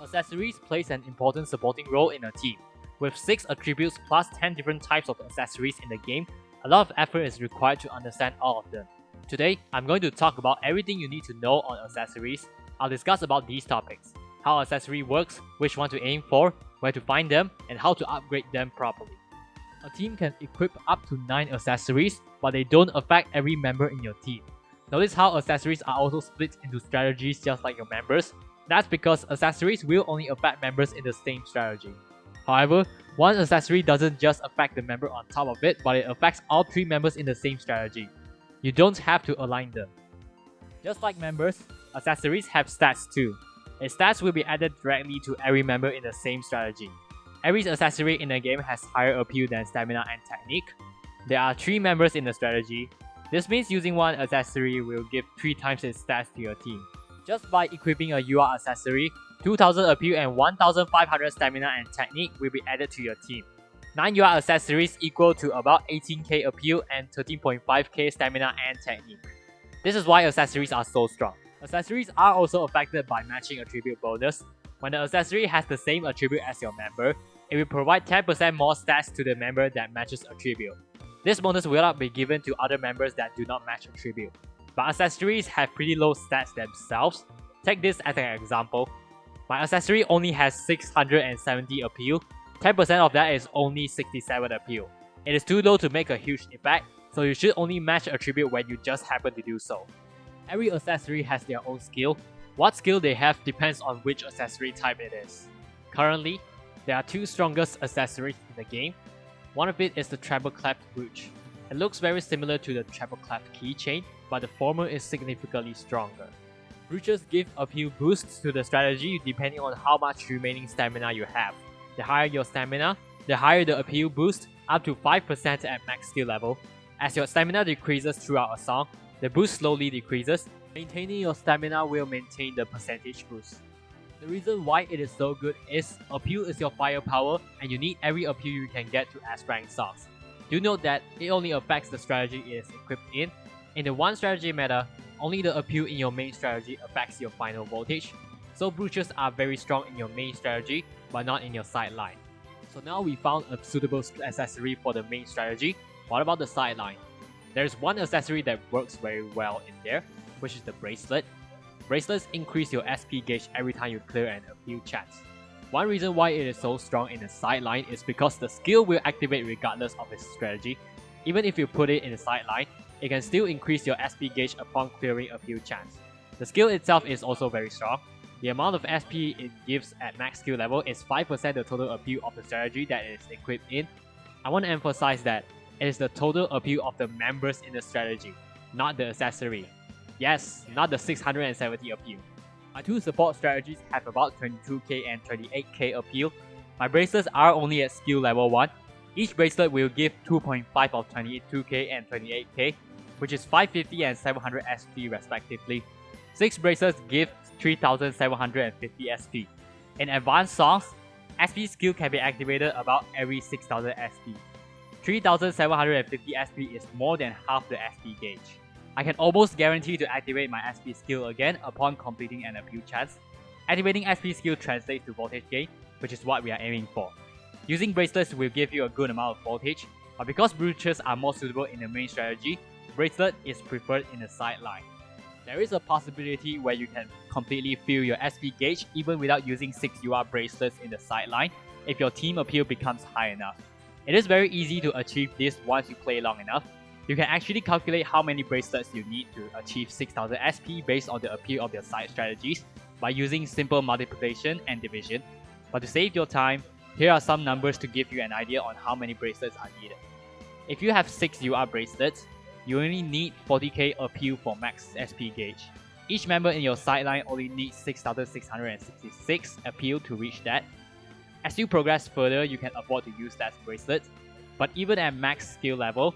Accessories plays an important supporting role in a team. With 6 attributes plus 10 different types of accessories in the game, a lot of effort is required to understand all of them. Today, I'm going to talk about everything you need to know on accessories. I'll discuss about these topics: how accessory works, which one to aim for, where to find them, and how to upgrade them properly. A team can equip up to 9 accessories, but they don't affect every member in your team. Notice how accessories are also split into strategies just like your members. That's because accessories will only affect members in the same strategy. However, one accessory doesn't just affect the member on top of it, but it affects all 3 members in the same strategy. You don't have to align them. Just like members, accessories have stats too. Its stats will be added directly to every member in the same strategy. Every accessory in the game has higher appeal than stamina and technique. There are 3 members in the strategy. This means using one accessory will give 3 times its stats to your team. Just by equipping a UR accessory, 2000 appeal and 1500 stamina and technique will be added to your team. 9 UR accessories equal to about 18k appeal and 13.5k stamina and technique. This is why accessories are so strong. Accessories are also affected by matching attribute bonus. When the accessory has the same attribute as your member, it will provide 10% more stats to the member that matches attribute. This bonus will not be given to other members that do not match attribute. But accessories have pretty low stats themselves. Take this as an example. My accessory only has 670 appeal. 10% of that is only 67 appeal. It is too low to make a huge effect, so you should only match attribute when you just happen to do so. Every accessory has their own skill. What skill they have depends on which accessory type it is. Currently, there are 2 strongest accessories in the game. One of it is the treble clef brooch. It looks very similar to the treble clef keychain, but the former is significantly stronger. Brooches give appeal boosts to the strategy depending on how much remaining stamina you have. The higher your stamina, the higher the appeal boost, up to 5% at max skill level. As your stamina decreases throughout a song, the boost slowly decreases. Maintaining your stamina will maintain the percentage boost. The reason why it is so good is appeal is your firepower and you need every appeal you can get to S-rank songs. Do note that it only affects the strategy it is equipped in. In the one strategy meta, only the appeal in your main strategy affects your final voltage. So brooches are very strong in your main strategy, but not in your sideline. So now we found a suitable accessory for the main strategy. What about the sideline? There's one accessory that works very well in there, which is the bracelet. Bracelets increase your SP gauge every time you clear an appeal chance. One reason why it is so strong in the sideline is because the skill will activate regardless of its strategy. Even if you put it in the sideline, it can still increase your SP gauge upon clearing appeal chance. The skill itself is also very strong. The amount of SP it gives at max skill level is 5% the total appeal of the strategy that it is equipped in. I want to emphasize that it is the total appeal of the members in the strategy, not the accessory. Yes, not the 670 appeal. My 2 support strategies have about 22k and 28k appeal. My bracelets are only at skill level 1. Each bracelet will give 2.5 of 22k and 28k, which is 550 and 700 SP respectively. 6 bracelets give 3750 SP. In advanced songs, SP skill can be activated about every 6000 SP. 3750 SP is more than half the SP gauge. I can almost guarantee to activate my SP skill again upon completing an appeal chance. Activating SP skill translates to voltage gain, which is what we are aiming for. Using bracelets will give you a good amount of voltage, but because brooches are more suitable in the main strategy, bracelet is preferred in the sideline. There is a possibility where you can completely fill your SP gauge even without using 6 UR bracelets in the sideline if your team appeal becomes high enough. It is very easy to achieve this once you play long enough. You can actually calculate how many bracelets you need to achieve 6000 SP based on the appeal of your side strategies by using simple multiplication and division. But to save your time, here are some numbers to give you an idea on how many bracelets are needed. If you have 6 UR bracelets, you only need 40k appeal for max SP gauge. Each member in your sideline only needs 6666 appeal to reach that. As you progress further, you can afford to use that bracelet, but even at max skill level,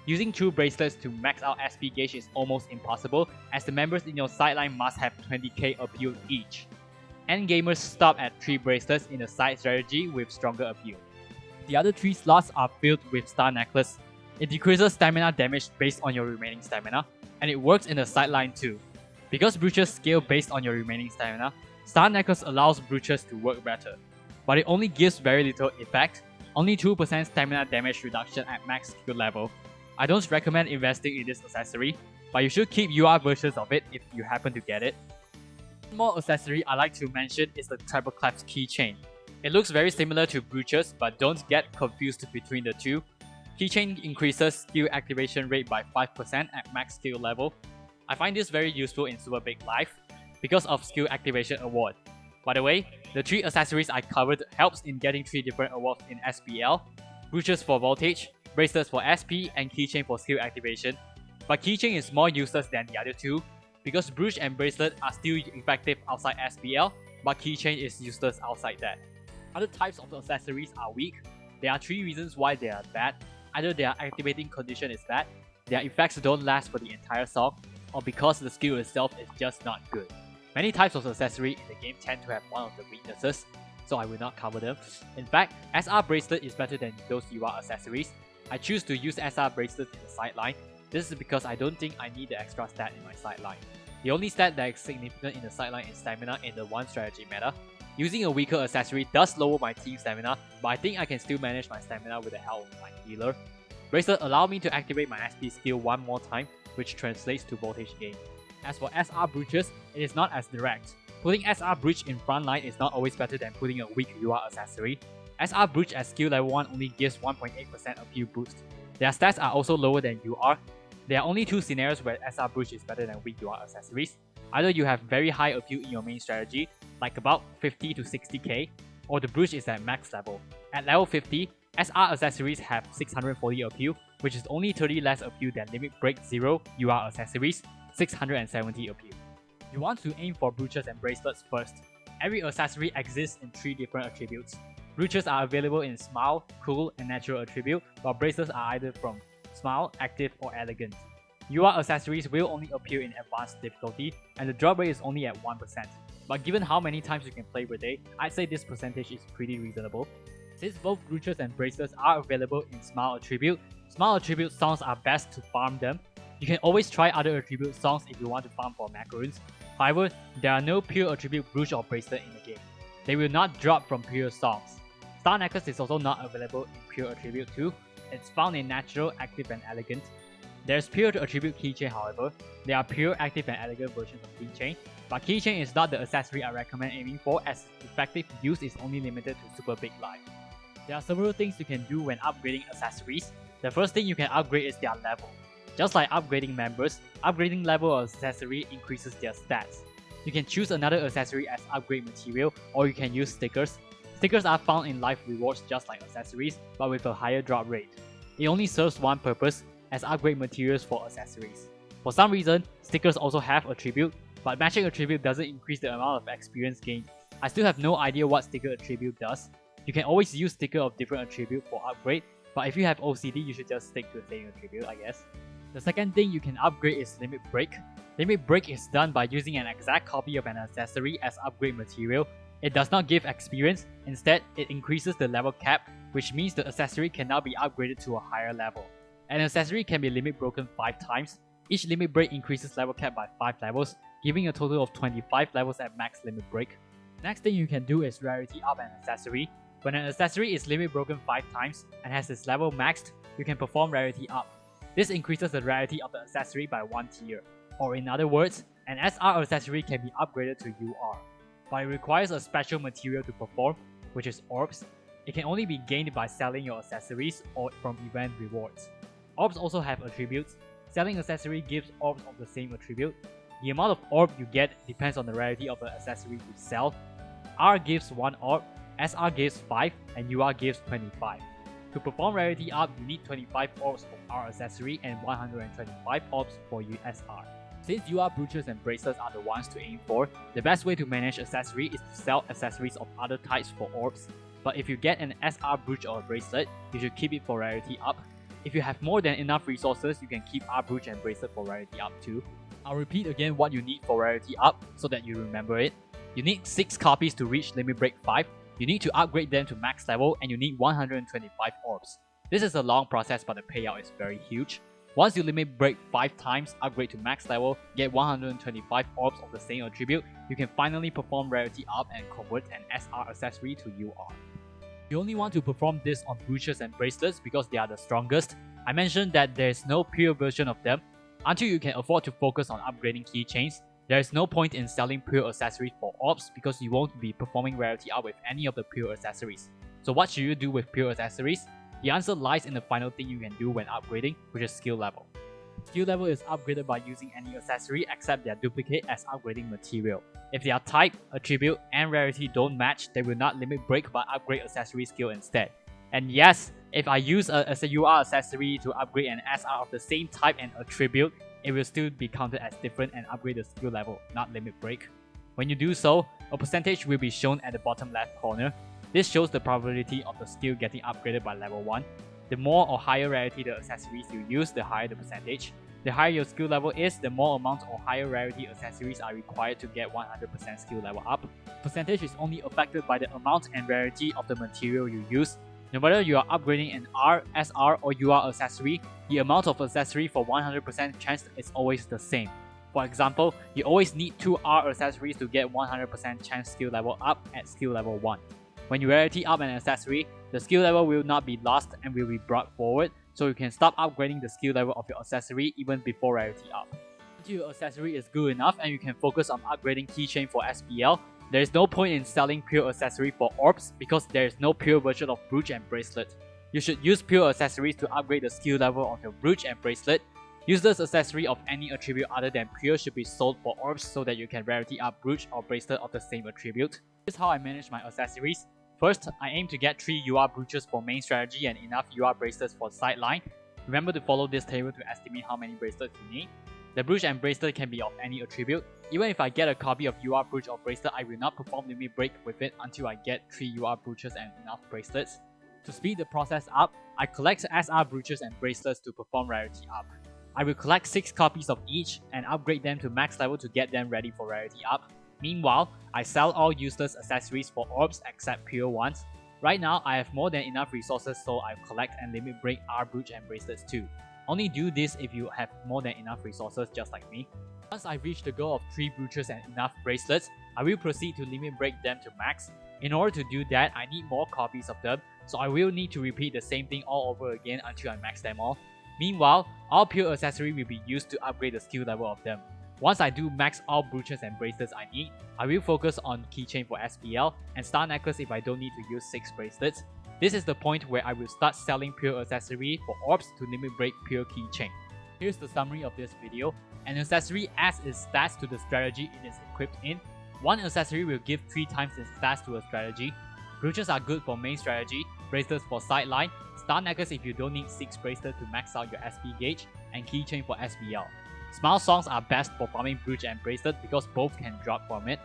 using 2 bracelets to max out SP gauge is almost impossible, as the members in your sideline must have 20k appeal each. Endgamers stop at 3 bracelets in the side strategy with stronger appeal. The other 3 slots are filled with Star Necklace. It decreases stamina damage based on your remaining stamina, and it works in the sideline too. Because brooches scale based on your remaining stamina, Star Necklace allows brooches to work better, but it only gives very little effect, only 2% stamina damage reduction at max skill level. I don't recommend investing in this accessory, but you should keep UR versions of it if you happen to get it. One more accessory I like to mention is the Treble Clef's keychain. It looks very similar to brooches, but don't get confused between the two. Keychain increases skill activation rate by 5% at max skill level. I find this very useful in Super Big Life because of skill activation award. By the way, the 3 accessories I covered helps in getting 3 different awards in SPL, brooches for voltage, bracelets for SP, and keychain for skill activation. But keychain is more useless than the other 2 because brooch and bracelet are still effective outside SPL, but keychain is useless outside that. Other types of accessories are weak. There are 3 reasons why they are bad. Either their activating condition is bad, their effects don't last for the entire song, or because the skill itself is just not good. Many types of accessory in the game tend to have one of the weaknesses, so I will not cover them. In fact, SR Bracelet is better than those UR accessories. I choose to use SR Bracelet in the sideline. This is because I don't think I need the extra stat in my sideline. The only stat that is significant in the sideline is stamina in the 1 strategy meta. Using a weaker accessory does lower my team stamina, but I think I can still manage my stamina with the help of my healer. Bracelet allow me to activate my SP skill one more time, which translates to voltage gain. As for SR brooches, it is not as direct. Putting SR brooch in front line is not always better than putting a weak UR accessory. SR brooch at skill level 1 only gives 1.8% appeal boost. Their stats are also lower than UR. There are only 2 scenarios where SR brooch is better than weak UR accessories. Either you have very high appeal in your main strategy, like about 50 to 60k, or the brooch is at max level. At level 50, SR accessories have 640 appeal, which is only 30 less appeal than Limit Break 0 UR accessories, 670 appeal. You want to aim for brooches and bracelets first. Every accessory exists in 3 different attributes. Brooches are available in Smile, Cool, and Natural attribute, while bracelets are either from Smile, Active, or Elegant. UR accessories will only appear in Advanced difficulty, and the drop rate is only at 1%. But given how many times you can play per day, I'd say this percentage is pretty reasonable. Since both brooches and bracelets are available in Smile attribute songs are best to farm them. You can always try other attribute songs if you want to farm for macaroons. However, there are no pure attribute brooch or bracelet in the game. They will not drop from pure songs. Star Necklace is also not available in pure attribute too. It's found in Natural, Active, and Elegant. There's pure attribute keychain however. There are pure, active, and elegant versions of keychain, but keychain is not the accessory I recommend aiming for as effective use is only limited to Super Big Life. There are several things you can do when upgrading accessories. The first thing you can upgrade is their level. Just like upgrading members, upgrading level of accessory increases their stats. You can choose another accessory as upgrade material, or you can use stickers. Stickers are found in life rewards just like accessories, but with a higher drop rate. It only serves one purpose, as upgrade materials for accessories. For some reason, stickers also have attribute, but matching attribute doesn't increase the amount of experience gained. I still have no idea what sticker attribute does. You can always use sticker of different attribute for upgrade, but if you have OCD, you should just stick to the same attribute, I guess. The second thing you can upgrade is Limit Break. Limit Break is done by using an exact copy of an accessory as upgrade material. It does not give experience, instead it increases the level cap, which means the accessory can now be upgraded to a higher level. An accessory can be limit broken 5 times. Each limit break increases level cap by 5 levels, giving a total of 25 levels at max limit break. Next thing you can do is rarity up an accessory. When an accessory is limit broken 5 times and has its level maxed, you can perform rarity up. This increases the rarity of the accessory by 1 tier, or in other words, an SR accessory can be upgraded to UR. But it requires a special material to perform, which is orbs. It can only be gained by selling your accessories or from event rewards. Orbs also have attributes. Selling accessory gives orbs of the same attribute. The amount of orb you get depends on the rarity of the accessory you sell. R gives 1 orb, SR gives 5, and UR gives 25. To perform rarity up, you need 25 orbs for R accessory and 125 orbs for SR. Since UR brooches and bracelets are the ones to aim for, the best way to manage accessory is to sell accessories of other types for orbs. But if you get an SR brooch or a bracelet, you should keep it for rarity up. If you have more than enough resources, you can keep R brooch and bracelet for rarity up too. I'll repeat again what you need for rarity up so that you remember it. You need 6 copies to reach limit break 5, you need to upgrade them to max level, and you need 125 orbs. This is a long process but the payout is very huge. Once you limit break 5 times, upgrade to max level, get 125 orbs of the same attribute, you can finally perform rarity up and convert an SR accessory to UR. You only want to perform this on brooches and bracelets because they are the strongest. I mentioned that there is no pure version of them. Until you can afford to focus on upgrading keychains, there is no point in selling pure accessories for orbs because you won't be performing rarity up with any of the pure accessories. So what should you do with pure accessories? The answer lies in the final thing you can do when upgrading, which is skill level. Skill level is upgraded by using any accessory except their duplicate as upgrading material. If their type, attribute, and rarity don't match, they will not limit break but upgrade accessory skill instead. And yes, if I use a UR accessory to upgrade an SR of the same type and attribute, it will still be counted as different and upgrade the skill level, not limit break. When you do so, a percentage will be shown at the bottom left corner. This shows the probability of the skill getting upgraded by level 1. The more or higher rarity the accessories you use, the higher the percentage. The higher your skill level is, the more amount or higher rarity accessories are required to get 100% skill level up. Percentage is only affected by the amount and rarity of the material you use. No matter you are upgrading an R, SR or UR accessory, the amount of accessory for 100% chance is always the same. For example, you always need 2 R accessories to get 100% chance skill level up at skill level 1. When you rarity up an accessory, the skill level will not be lost and will be brought forward, so you can stop upgrading the skill level of your accessory even before rarity up. Until your accessory is good enough and you can focus on upgrading keychain for SPL, there is no point in selling pure accessory for orbs because there is no pure version of brooch and bracelet. You should use pure accessories to upgrade the skill level of your brooch and bracelet. Useless accessory of any attribute other than pure should be sold for orbs so that you can rarity up brooch or bracelet of the same attribute. This is how I manage my accessories. First, I aim to get 3 UR brooches for main strategy and enough UR bracelets for sideline. Remember to follow this table to estimate how many bracelets you need. The brooch and bracelet can be of any attribute. Even if I get a copy of UR brooch or bracelet, I will not perform limit break with it until I get 3 UR brooches and enough bracelets. To speed the process up, I collect SR brooches and bracelets to perform rarity up. I will collect 6 copies of each and upgrade them to max level to get them ready for rarity up. Meanwhile, I sell all useless accessories for orbs except pure ones. Right now, I have more than enough resources so I collect and limit break R brooch and bracelets too. Only do this if you have more than enough resources just like me. Once I reach the goal of 3 brooches and enough bracelets, I will proceed to limit break them to max. In order to do that, I need more copies of them, so I will need to repeat the same thing all over again until I max them all. Meanwhile, all pure accessory will be used to upgrade the skill level of them. Once I do max all brooches and bracelets I need, I will focus on keychain for SPL and star necklace if I don't need to use 6 bracelets. This is the point where I will start selling pure accessory for orbs to limit break pure keychain. Here's the summary of this video. An accessory adds its stats to the strategy it is equipped in. One accessory will give 3 times its stats to a strategy. Brooches are good for main strategy, bracelets for sideline, star necklace if you don't need 6 bracelets to max out your SP gauge, and keychain for SPL. Smile songs are best for farming brooch and bracelet because both can drop from it.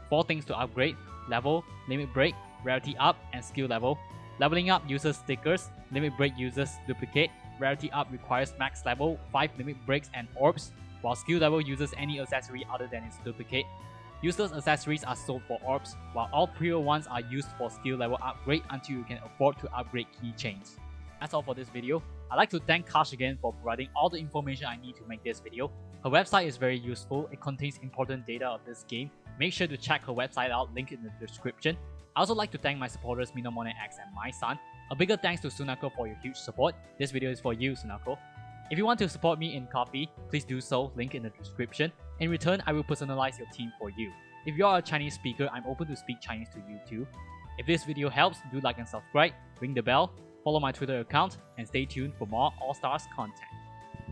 4 things to upgrade: level, limit break, rarity up, and skill level. Leveling up uses stickers, limit break uses duplicate, rarity up requires max level, 5 limit breaks and orbs, while skill level uses any accessory other than its duplicate. Useless accessories are sold for orbs, while all pure ones are used for skill level upgrade until you can afford to upgrade keychains. That's all for this video. I'd like to thank Kash again for providing all the information I need to make this video. Her website is very useful, it contains important data of this game. Make sure to check her website out, link in the description. I also like to thank my supporters MinoMoneX and MySun. A bigger thanks to Sunako for your huge support. This video is for you, Sunako. If you want to support me in Ko-fi, please do so, link in the description. In return, I will personalize your team for you. If you are a Chinese speaker, I'm open to speak Chinese to you too. If this video helps, do like and subscribe, ring the bell, follow my Twitter account, and stay tuned for more All Stars content.